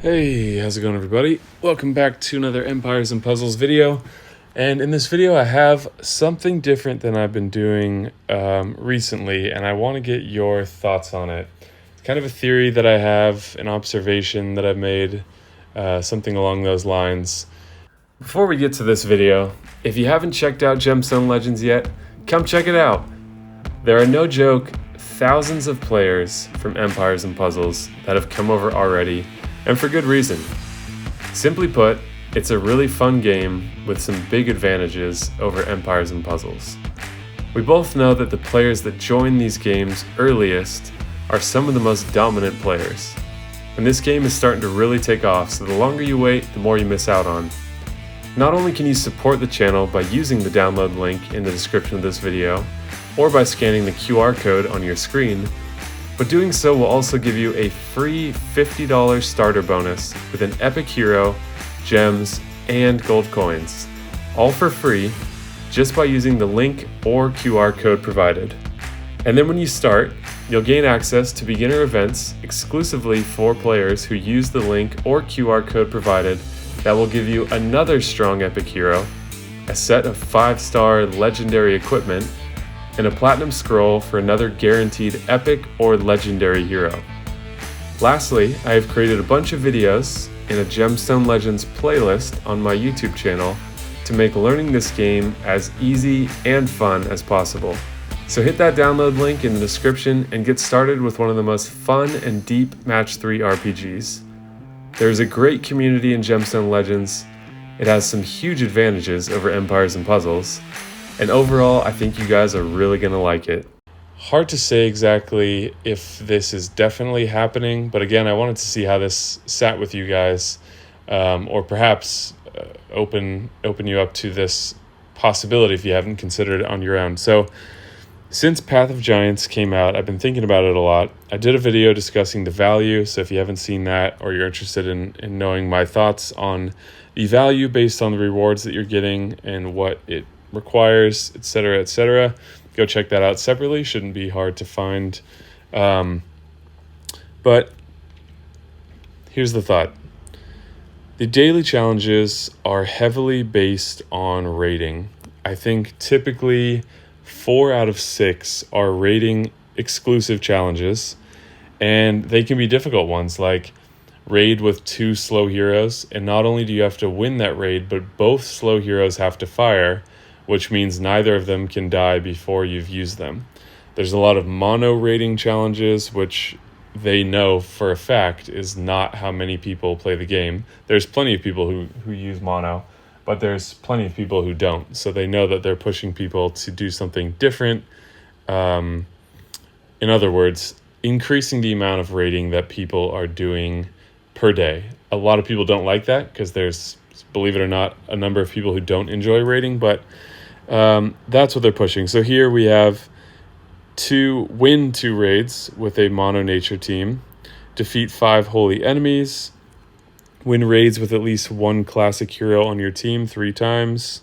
Hey, how's it going, everybody? Welcome back to another Empires and Puzzles video. And in this video, I have something different than I've been doing recently, and I want to get your thoughts on it. It's kind of a theory that I have, an observation that I've made, something along those lines. Before we get to this video, if you haven't checked out Gemstone Legends yet, come check it out. There are, no joke, thousands of players from Empires and Puzzles that have come over already, and for good reason. Simply put, it's a really fun game with some big advantages over Empires and Puzzles. We both know that the players that join these games earliest are some of the most dominant players. And this game is starting to really take off, so the longer you wait, the more you miss out on. Not only can you support the channel by using the download link in the description of this video, or by scanning the QR code on your screen, but doing so will also give you a free $50 starter bonus with an epic hero, gems, and gold coins. All for free, just by using the link or QR code provided. And then when you start, you'll gain access to beginner events exclusively for players who use the link or QR code provided that will give you another strong epic hero, a set of 5-star legendary equipment, and a platinum scroll for another guaranteed epic or legendary hero. Lastly, I have created a bunch of videos in a Gemstone Legends playlist on my YouTube channel to make learning this game as easy and fun as possible. So hit that download link in the description and get started with one of the most fun and deep Match 3 RPGs. There's a great community in Gemstone Legends. It has some huge advantages over Empires and Puzzles. And overall, I think you guys are really going to like it. Hard to say exactly if this is definitely happening, but again, I wanted to see how this sat with you guys, or perhaps open you up to this possibility if you haven't considered it on your own. So, since Path of Giants came out, I've been thinking about it a lot. I did a video discussing the value, so if you haven't seen that or you're interested in knowing my thoughts on the value based on the rewards that you're getting and what it requires, etc., go check that out separately. Shouldn't be hard to find. But here's the thought. The daily challenges are heavily based on rating. I think typically 4 out of 6 are rating exclusive challenges, and they can be difficult ones, like raid with 2 slow heroes, and not only do you have to win that raid, but both slow heroes have to fire, which means neither of them can die before you've used them. There's a lot of mono rating challenges, which they know for a fact is not how many people play the game. There's plenty of people who use mono, but there's plenty of people who don't. So they know that they're pushing people to do something different. In other words, increasing the amount of rating that people are doing per day. A lot of people don't like that because there's, believe it or not, a number of people who don't enjoy rating, but that's what they're pushing. So here we have win 2 raids with a mono nature team, defeat 5 holy enemies, win raids with at least 1 classic hero on your team 3 times,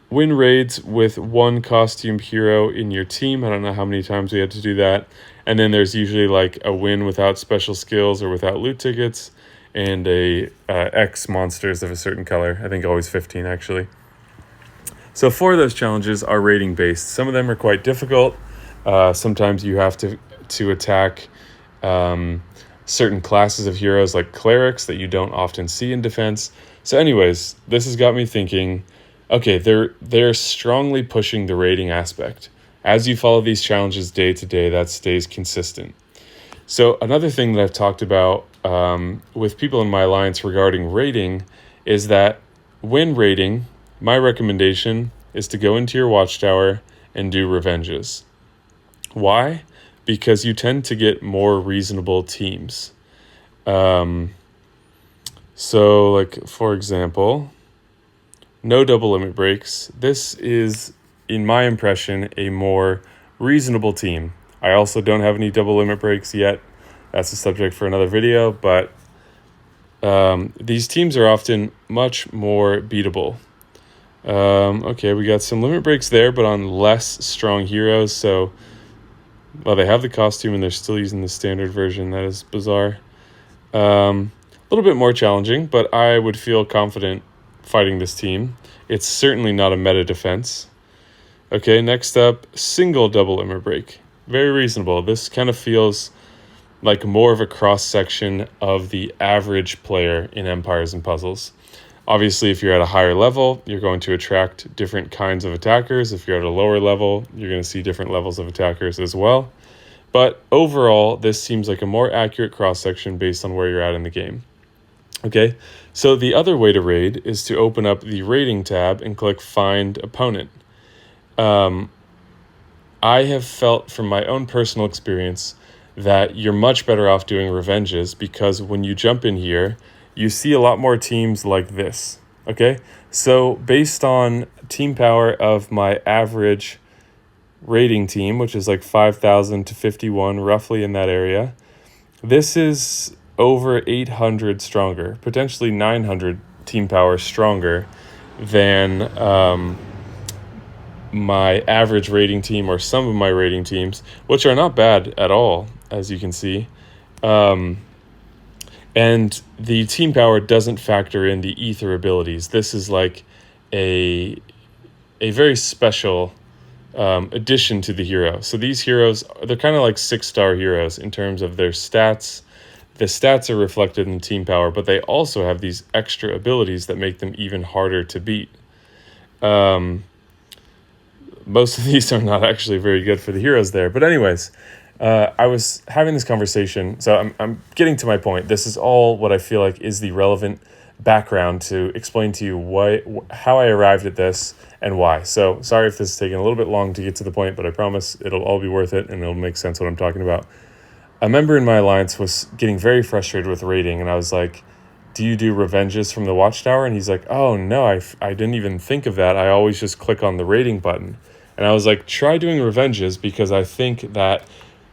win raids with 1 costume hero in your team. I don't know how many times we had to do that. And then there's usually like a win without special skills or without loot tickets, and a X monsters of a certain color. I think always 15 actually. So 4 of those challenges are rating based. Some of them are quite difficult. Sometimes you have to attack certain classes of heroes like clerics that you don't often see in defense. So anyways, this has got me thinking, okay, they're strongly pushing the rating aspect. As you follow these challenges day to day, that stays consistent. So another thing that I've talked about with people in my alliance regarding rating is that when rating, my recommendation is to go into your Watchtower and do revenges. Why? Because you tend to get more reasonable teams. So, like, for example, no double limit breaks. This is, in my impression, a more reasonable team. I also don't have any double limit breaks yet. That's a subject for another video, but these teams are often much more beatable. Okay, we got some limit breaks there, but on less strong heroes. So, well, they have the costume and they're still using the standard version. That is bizarre. A little bit more challenging, but I would feel confident fighting this team. It's certainly not a meta defense. Okay, next up, single double limit break. Very reasonable. This kind of feels like more of a cross-section of the average player in Empires and Puzzles. Obviously, if you're at a higher level, you're going to attract different kinds of attackers. If you're at a lower level, you're going to see different levels of attackers as well. But overall, this seems like a more accurate cross-section based on where you're at in the game. Okay, so the other way to raid is to open up the raiding tab and click Find Opponent. I have felt from my own personal experience that you're much better off doing revenges, because when you jump in here, you see a lot more teams like this. Okay, so based on team power of my average rating team, which is like 5,000 to 51, roughly in that area, this is over 800 stronger, potentially 900 team power stronger than my average rating team or some of my rating teams, which are not bad at all, as you can see. And the team power doesn't factor in the ether abilities. This is like a very special addition to the hero. So these heroes, they're kind of like 6-star heroes in terms of their stats. The stats are reflected in team power, but they also have these extra abilities that make them even harder to beat. Most of these are not actually very good for the heroes there. But anyways, I was having this conversation. So I'm getting to my point. This is all what I feel like is the relevant background to explain to you how I arrived at this and why. So sorry if this is taking a little bit long to get to the point, but I promise it'll all be worth it and it'll make sense what I'm talking about. A member in my alliance was getting very frustrated with raiding, and I was like, do you do revenges from the Watchtower? And he's like, oh no, I didn't even think of that. I always just click on the raiding button. And I was like, try doing revenges, because I think that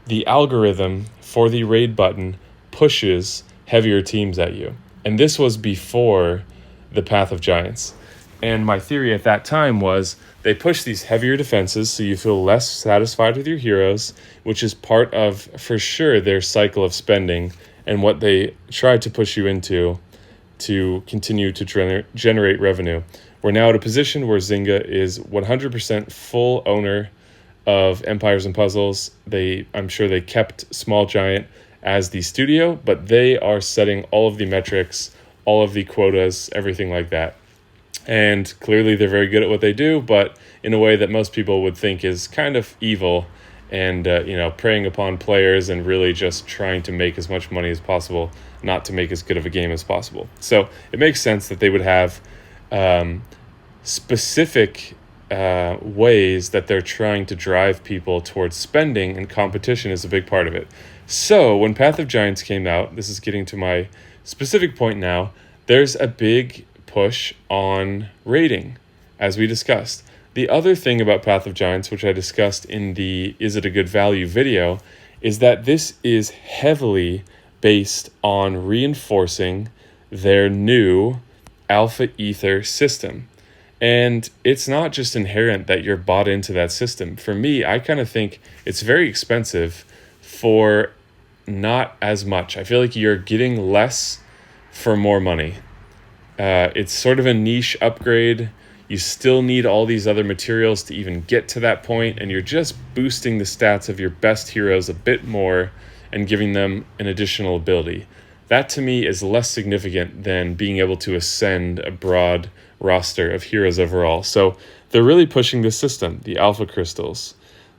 the algorithm for the raid button pushes heavier teams at you. And this was before the Path of Giants. And my theory at that time was they push these heavier defenses so you feel less satisfied with your heroes, which is part of, for sure, their cycle of spending and what they try to push you into to continue to generate revenue. We're now at a position where Zynga is 100% full owner of Empires and Puzzles. I'm sure they kept Small Giant as the studio, but they are setting all of the metrics, all of the quotas, everything like that. And clearly they're very good at what they do, but in a way that most people would think is kind of evil and, preying upon players and really just trying to make as much money as possible, not to make as good of a game as possible. So it makes sense that they would have specific ways that they're trying to drive people towards spending, and competition is a big part of it. So when Path of Giants came out, this is getting to my specific point now, there's a big push on rating, as we discussed. The other thing about Path of Giants, which I discussed in the Is It a Good Value video, is that this is heavily based on reinforcing their new Alpha Ether system. And it's not just inherent that you're bought into that system. For me, I kind of think it's very expensive for not as much. I feel like you're getting less for more money. It's sort of a niche upgrade. You still need all these other materials to even get to that point, and you're just boosting the stats of your best heroes a bit more and giving them an additional ability. That to me is less significant than being able to ascend a broad roster of heroes overall. So they're really pushing this system, the alpha crystals,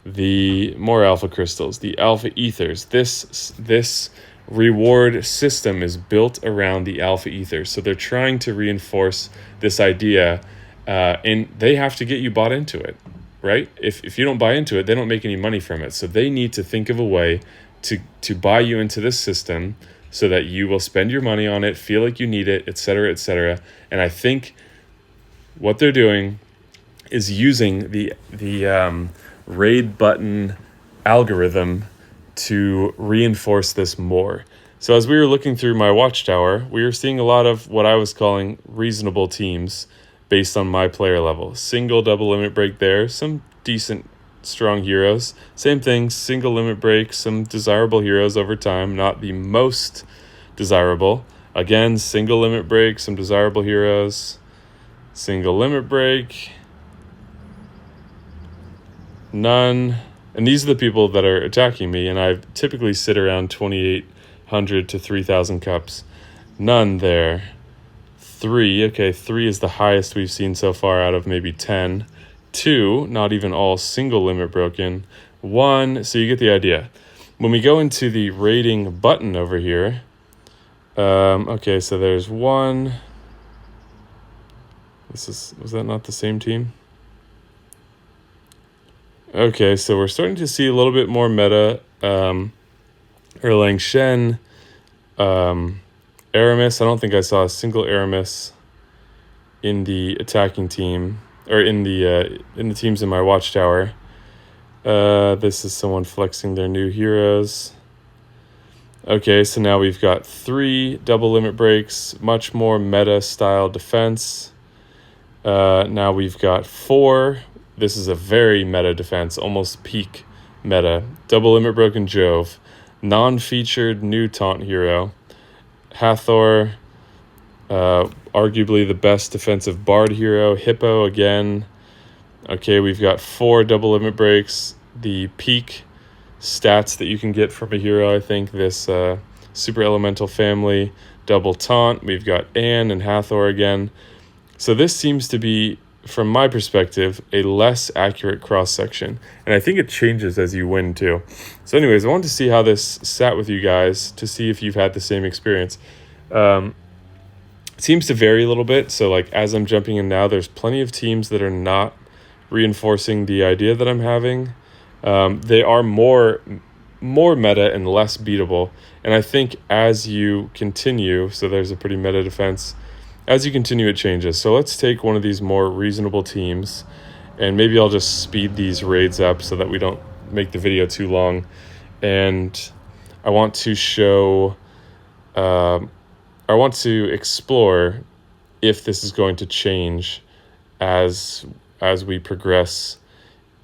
the more alpha crystals, the alpha ethers. This reward system is built around the alpha ethers. So they're trying to reinforce this idea, and they have to get you bought into it, right? If you don't buy into it, they don't make any money from it. So they need to think of a way to buy you into this system so that you will spend your money on it, feel like you need it, et cetera, et cetera. And I think what they're doing is using the raid button algorithm to reinforce this more. So as we were looking through my Watchtower, we were seeing a lot of what I was calling reasonable teams based on my player level. Single double limit break there, some decent strong heroes. Same thing, single limit break, some desirable heroes over time, not the most desirable. Again, single limit break, some desirable heroes. Single limit break. None. And these are the people that are attacking me, and I typically sit around 2,800 to 3,000 cups. None there. 3. Okay, 3 is the highest we've seen so far out of maybe 10. 2, not even all single limit broken. 1, so you get the idea. When we go into the rating button over here, okay, so there's 1. Was that not the same team? Okay, so we're starting to see a little bit more meta. Erlang Shen, Aramis. I don't think I saw a single Aramis in the attacking team, or in the teams in my Watchtower. This is someone flexing their new heroes. Okay, so now we've got 3 double limit breaks, much more meta style defense. Now we've got 4. This is a very meta defense, almost peak meta. Double limit broken Jove, non-featured new taunt hero, Hathor, arguably the best defensive bard hero, Hippo again. Okay, we've got 4 double limit breaks. The peak stats that you can get from a hero, I think, this super elemental family, double taunt. We've got Anne and Hathor again. So this seems to be, from my perspective, a less accurate cross-section. And I think it changes as you win, too. So anyways, I wanted to see how this sat with you guys, to see if you've had the same experience. It seems to vary a little bit. So, like, as I'm jumping in now, there's plenty of teams that are not reinforcing the idea that I'm having. They are more meta and less beatable. And I think as you continue, so there's a pretty meta defense, as you continue, it changes. So let's take one of these more reasonable teams, and maybe I'll just speed these raids up so that we don't make the video too long. And I want to show, I want to explore if this is going to change as we progress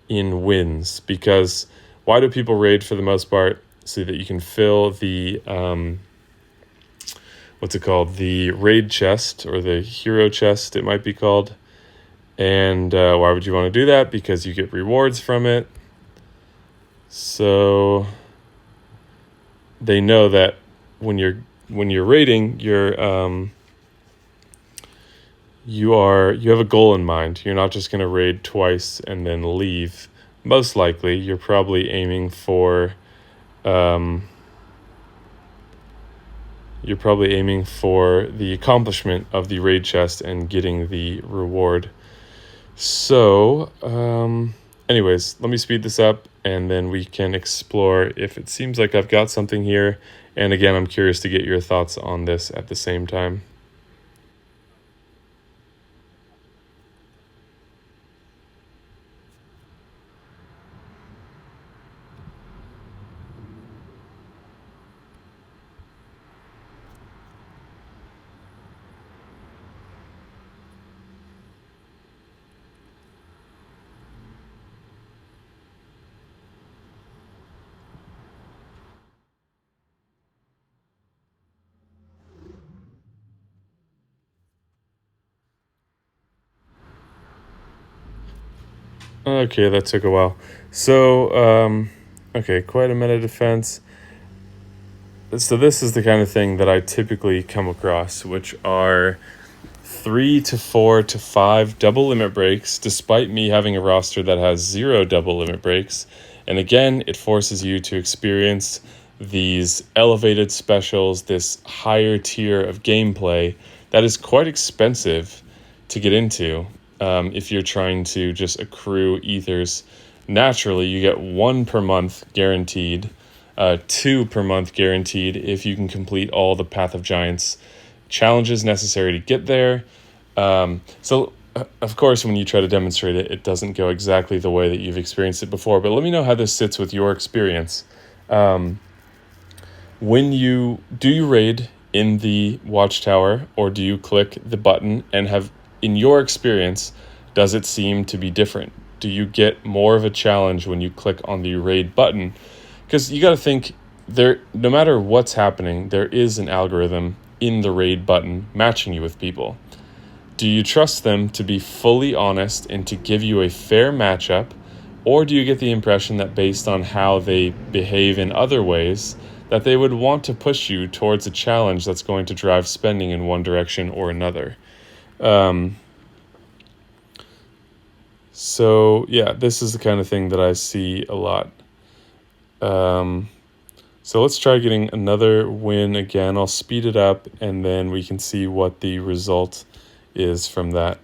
in wins. Because why do people raid for the most part? So that you can fill the the raid chest, or the hero chest, it might be called. And why would you want to do that? Because you get rewards from it. So they know that when you're raiding, you have a goal in mind. You're not just going to raid twice and then leave. Most likely, you're probably aiming for the accomplishment of the raid chest and getting the reward. So, anyways, let me speed this up, and then we can explore if it seems like I've got something here. And again, I'm curious to get your thoughts on this at the same time. Okay, that took a while. So, okay, quite a meta defense. So this is the kind of thing that I typically come across, which are 3 to 4 to 5 double limit breaks, despite me having a roster that has 0 double limit breaks. And again, it forces you to experience these elevated specials, this higher tier of gameplay that is quite expensive to get into. If you're trying to just accrue ethers, naturally you get 1 per month guaranteed, 2 per month guaranteed if you can complete all the Path of Giants challenges necessary to get there. So of course, when you try to demonstrate it, it doesn't go exactly the way that you've experienced it before. But let me know how this sits with your experience. When you raid in the Watchtower, or do you click the button, and have, in your experience, does it seem to be different? Do you get more of a challenge when you click on the raid button? Because you got to think, no matter what's happening, there is an algorithm in the raid button matching you with people? Do you trust them to be fully honest and to give you a fair matchup, or do you get the impression that based on how they behave in other ways, that they would want to push you towards a challenge that's going to drive spending in one direction or another? So yeah, this is the kind of thing that I see a lot. So let's try getting another win again. I'll speed it up and then we can see what the result is from that.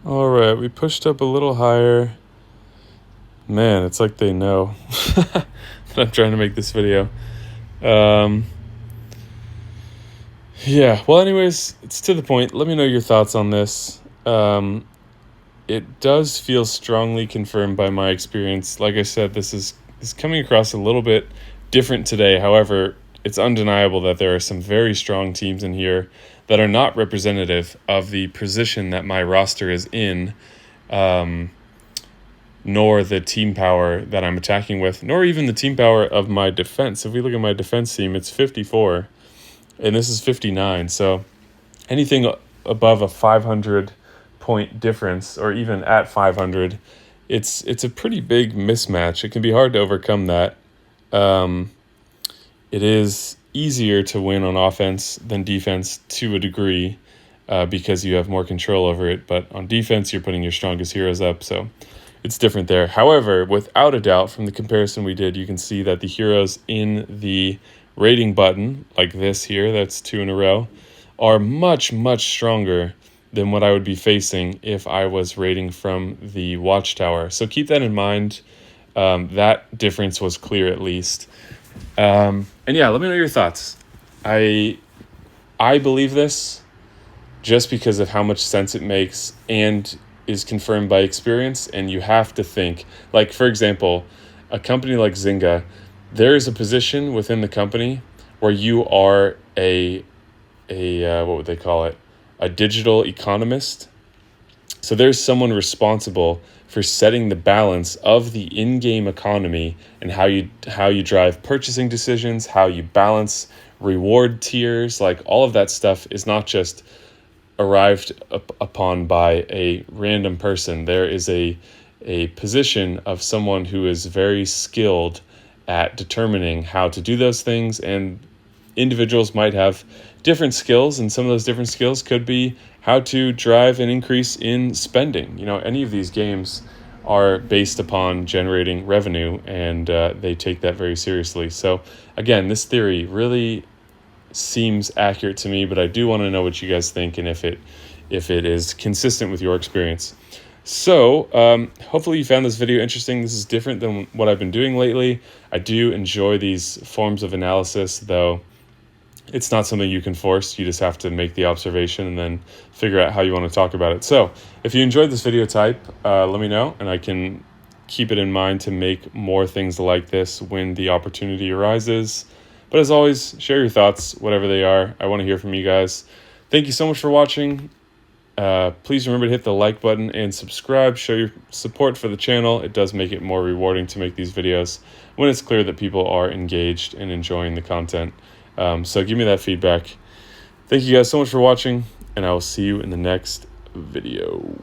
All right, we pushed up a little higher. Man, it's like they know that I'm trying to make this video. Yeah, well, anyways, it's to the point. Let me know your thoughts on this. It does feel strongly confirmed by my experience. Like I said, this is coming across a little bit different today. However, it's undeniable that there are some very strong teams in here that are not representative of the position that my roster is in, nor the team power that I'm attacking with, nor even the team power of my defense. If we look at my defense team, it's 54, and this is 59. So anything above a 500 point difference, or even at 500, it's a pretty big mismatch. It can be hard to overcome that. It is easier to win on offense than defense to a degree, because you have more control over it. But on defense, you're putting your strongest heroes up, so it's different there. However, without a doubt, from the comparison we did, you can see that the heroes in the rating button, like this here, that's 2 in a row, are much, much stronger than what I would be facing if I was rating from the Watchtower. So keep that in mind. That difference was clear, at least. And yeah, let me know your thoughts. I believe this just because of how much sense it makes and is confirmed by experience. And you have to think, like, for example, a company like Zynga, there is a position within the company where you are a what would they call it? A digital economist. So there's someone responsible for setting the balance of the in-game economy and how you drive purchasing decisions, how you balance reward tiers. Like, all of that stuff is not just arrived upon by a random person. There is a position of someone who is very skilled at determining how to do those things, and individuals might have different skills, and some of those different skills could be how to drive an increase in spending. You know, any of these games are based upon generating revenue, and they take that very seriously. So again, this theory really seems accurate to me, but I do want to know what you guys think and if it is consistent with your experience. So hopefully you found this video interesting. This is different than what I've been doing lately. I do enjoy these forms of analysis, though it's not something you can force. You just have to make the observation and then figure out how you want to talk about it. So if you enjoyed this video type, let me know, and I can keep it in mind to make more things like this when the opportunity arises. But as always, share your thoughts, whatever they are. I want to hear from you guys. Thank you so much for watching. Please remember to hit the like button and subscribe. Show your support for the channel. It does make it more rewarding to make these videos when it's clear that people are engaged and enjoying the content. So give me that feedback. Thank you guys so much for watching, and I will see you in the next video.